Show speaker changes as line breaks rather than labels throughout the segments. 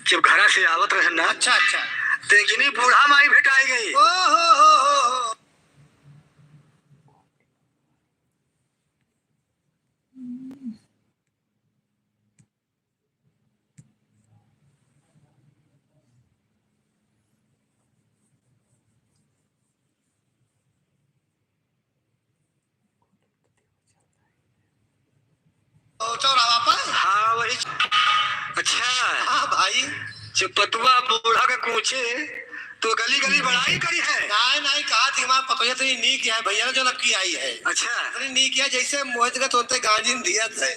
जब घरा से आवत रहे ना,
अच्छा अच्छा,
तेगिनी बूढ़ा माई भेटाई गई।
ओ हो। चौराहा पर।
हाँ वही। अच्छा
हाँ भाई,
जब पतुआ बूढ़ा का कूचे तो गली गली बड़ाई करी है।
नहीं नहीं, कहा थी हमारा पतोया तो नी किया है भैया ने, जो लकी आई है।
अच्छा
अरे नी किया जैसे मोहित का तोते गांजिन दिया थे।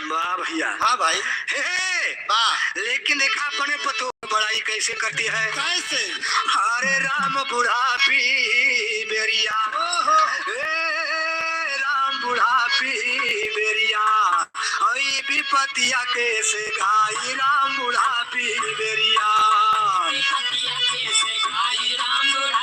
वाह भैया।
हाँ भाई,
हे
वाह।
लेकिन देखा अपने पतो बड़ाई कैसे करती है।
कैसे?
हरे राम बुढ़ापी मेरिया, राम बुढ़ापी मेरिया, आई विपतिया कैसे गाई राम बुढ़ापी मेरिया। विपतिया कैसे गाई राम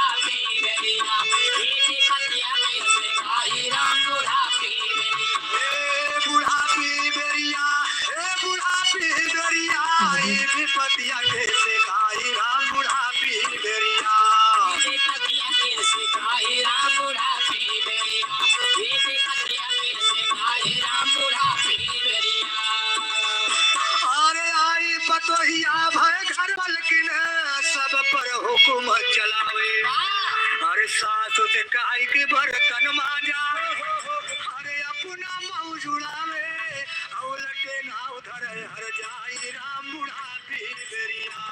बुढ़ापी मेरिया। अरे आई पतोहिया भय घर बल्किन सब पर हुकुम चलावे। अरे सासु से कहाई के बर्तन मांजा, अरे अपना मऊ जुड़ावे, उलटे ना उधर हर जाई राम बुढ़ापी मेरिया।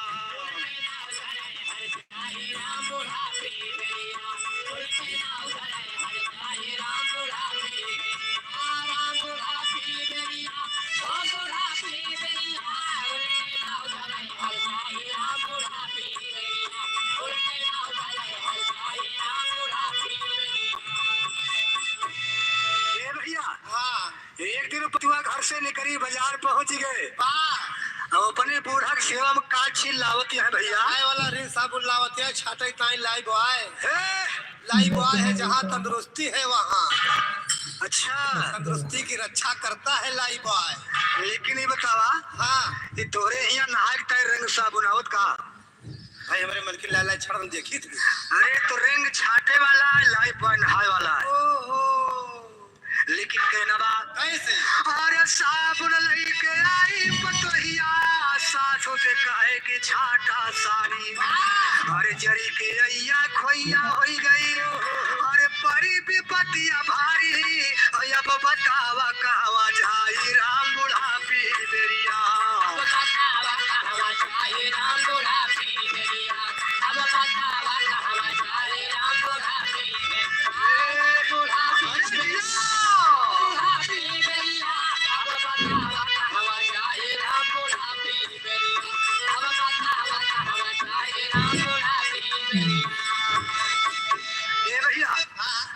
एक दिन पतुआ घर से निकली बाजार पहुंच गए। अब अपने बूढ़ा की सेवा में काज छीन लावती है भैया।
आए वाला रिन साबुन लावती है, छाटे ताई लाई बॉय है। जहाँ तंदुरुस्ती है वहाँ
अच्छा
तंदुरुस्ती की रक्षा करता है लाई बॉय।
लेकिन ये बतावा,
हाँ
ये तोरे यहाँ नहाए तय रंग साबुन आवत का?
भाई हमारे मलकी लाला छड़न देखी थी।
अरे तो रंग छाटे वाला है, लाई बॉय नहाए वाला है।
ओहो,
लेकिन कहना बात
कैसे?
अरे साबुन लेके आई पतोहिया, सासों से कहे कि छाटा सानी, अरे जरी के अय्या खोइया हो गई, अरे परी विपतिया भारी, अब बतावा कहवा जाई राम बुढ़ापी मेरिया।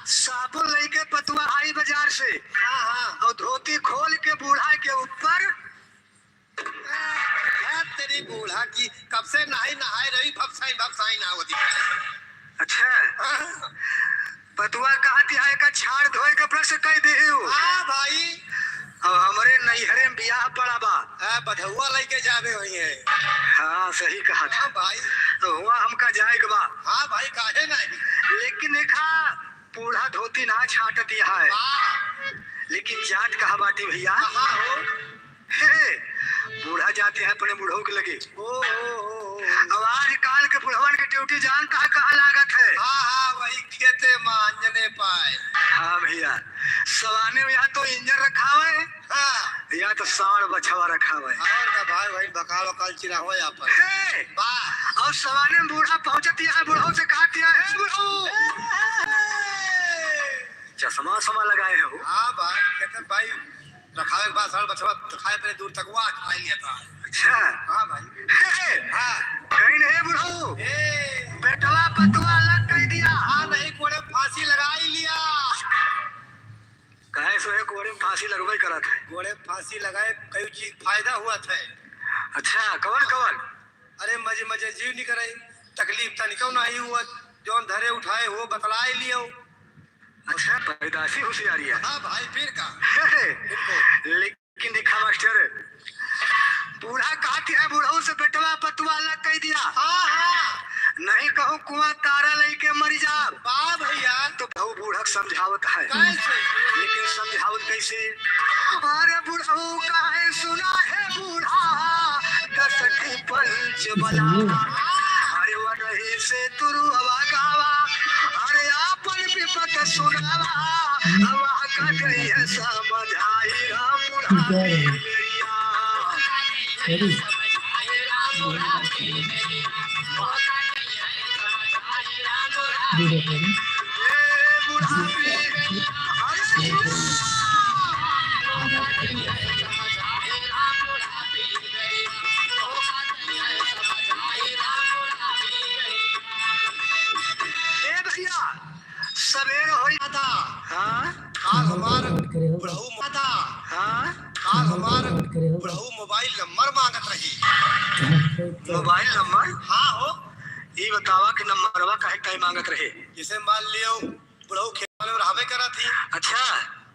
साबुन लेके पतुआ आई बाजार से, और धोती खोल के बूढ़ा के ऊपर।
तेरी बूढ़ा की कब से नहाए रही, भपसाई ना होती।
अच्छा पतुआ कहती है का छाड़ धोए के प्रश्न कह दे।
हाँ भाई,
और हमारे नैहरे में बियाह पड़ा बा,
बधुआ लेके जावे वही है।
हाँ सही कहा था।
हाँ भाई,
तो हुआ हमका जाए के बा।
हाँ भाई, काहे नहीं।
लेकिन देखा बूढ़ा धोती ना छाटती है, लेकिन जात कहा बाटी भैया।
हाँ हो,
बूढ़ा जाते हैं अपने बूढ़ों के लगे।
ओ
आज काल के बुढ़वन के ड्यूटी जानता है कहाँ लागत है।
हाँ, वही खेते मांजने पाए।
हाँ भैया, सवाने में यहाँ तो इंजन रखा हुआ है,
हाँ,
या तो सांड बछवा रखा हुआ है।
और का भाई वही बकाल वकाल चिरा हुआ यहाँ पर। वाह,
और सवाने में बूढ़ा पहुंचती है, बूढ़ों से कहती है बूढ़ो चश्मा समा लगाए हो।
हाँ भाई, कहते भाई रखावे के बाद साल बछवा खाए पहले दूर तक वहाँ खा लिया था।
अच्छा
हाँ भाई, हाँ
कहीं नहीं बूढ़ो, बेटवा पतुआ अलग कह दिया।
हाँ नहीं, कोड़े फांसी लगा ही लिया।
कहे सो कोड़े में फांसी लगवाई करा था।
कोड़े फांसी लगाए, कई चीज फायदा हुआ था।
अच्छा कवन कवन?
अरे मजे मजे जीव नहीं करे, तकलीफ था निकल नहीं हुआ, जो धरे उठाए वो बतलाए लियो।
अच्छा पैदाशी होशियारी है।
हाँ भाई, फिर का
लेकिन देखा मास्टर, बूढ़ा कहती है बूढ़ों से बेटवा समझावत है,
कैसे?
लेकिन समझावत कैसे? अरे बुढ़ऊ काहे सुना है बूढ़ा दसठी पंच बलावा, अरे वही से तुरु हवा गावा, अरे आपन विपत सुनावा, हवा का गई है समझाई राम बुढ़ापी मेरिया। सवेर हो था, हाँ
काल हमार बुढ़ऊ था,
हाँ
काल हमार बुढ़ऊ मोबाइल नंबर मांगत रही।
Mobile number?
हाँ हो।
ये बतावा कि नंबरवा काहे काहे मांगत रहे?
जैसे मान लियो बुढ़ऊ खेत में रहबे करा थी।
अच्छा।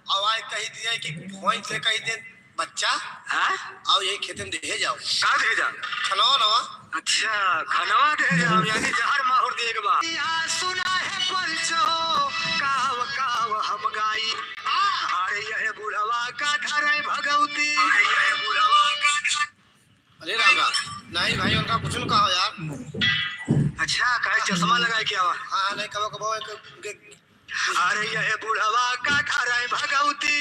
और आए कही दिया कि फोन से कही दे बच्चा,
हाँ
और यही खेत में दे जाओ।
का भेजा?
खनवा नवा।
अच्छा खनवा दे जाओ, यानी जहर माहौर दिए के बाद। या सुना है पंचो काव काव हम गाई, अरे यह बुढ़वा का धरे भगवती, अरे यह बुढ़वा का धरे।
अरे राम राम। नहीं भाई उनका कुछ न कहो यार।
अच्छा काहे चश्मा लगाए क्या हुआ?
हाँ नहीं कबो कबो
अरे यह बुढ़वा का धरे भगवती,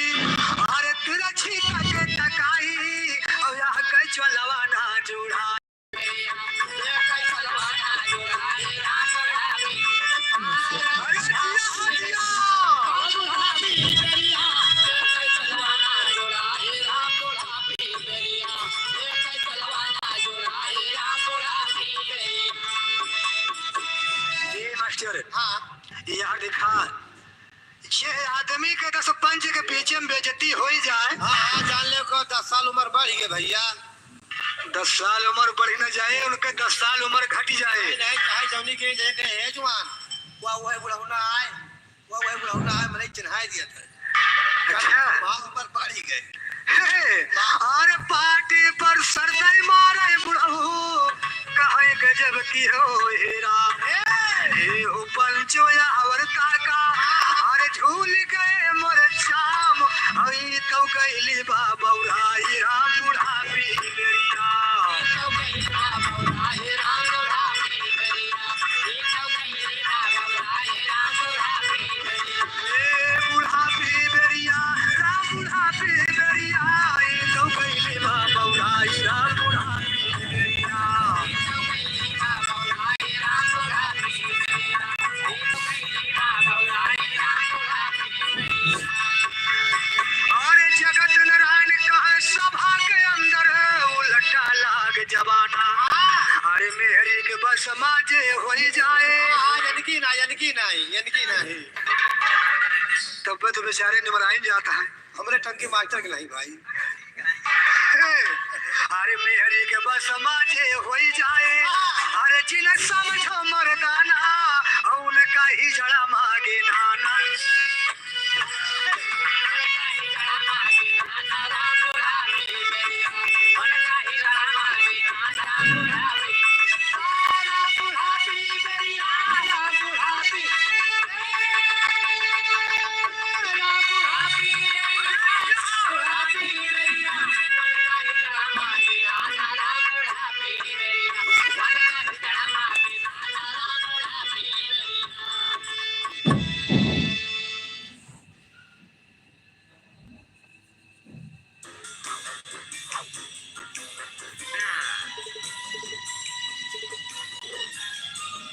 अरे तेरा छीका के टकाई, और यह कई चलवा ना जुड़ा।
हाँ
यहाँ दिखा ये आदमी के 10 पंच के पीछे में बेइज्जती हो ही जाए।
हाँ जान ले को 10 साल उम्र बढ़ गए भैया।
10 साल उम्र बढ़ न जाए, उनके 10 साल उम्र घट जाए।
नहीं चाहे जौनी के जगह है जवान वह बुढ़ौना आए, वह बुढ़ौना आए मैंने चिन्हाई दिया था।
अच्छा
उम्र बढ़ ही गए।
अरे पार्टी पर सरदाई मारे बुढ़ऊ कहे गजब की हो हीरा, हे हो पंचो या अवरता का, अरे झूल गए मोर शाम, अई तो गईली बाबौराई राम बुढ़ापी मेरिया। बुढ़ापी मेरिया राम बुढ़ापी मेरिया, आई तो गईली बाबौराई राम बुढ़ापी मेरिया। अरे जगत नारायण कहे सभा के अंदर उलटा लाग जबाना, अरे मेहरी के बस माजे हो जाए।
यानकी नहीं
तब तो बेचारे निमराइन जाता है।
हमरे टंकी मास्टर के नहीं भाई।
अरे मेहरी के बस माजे हो जाए, अरे जिन समझो मर्दाना, उनका ही जड़ा मांगे नाना।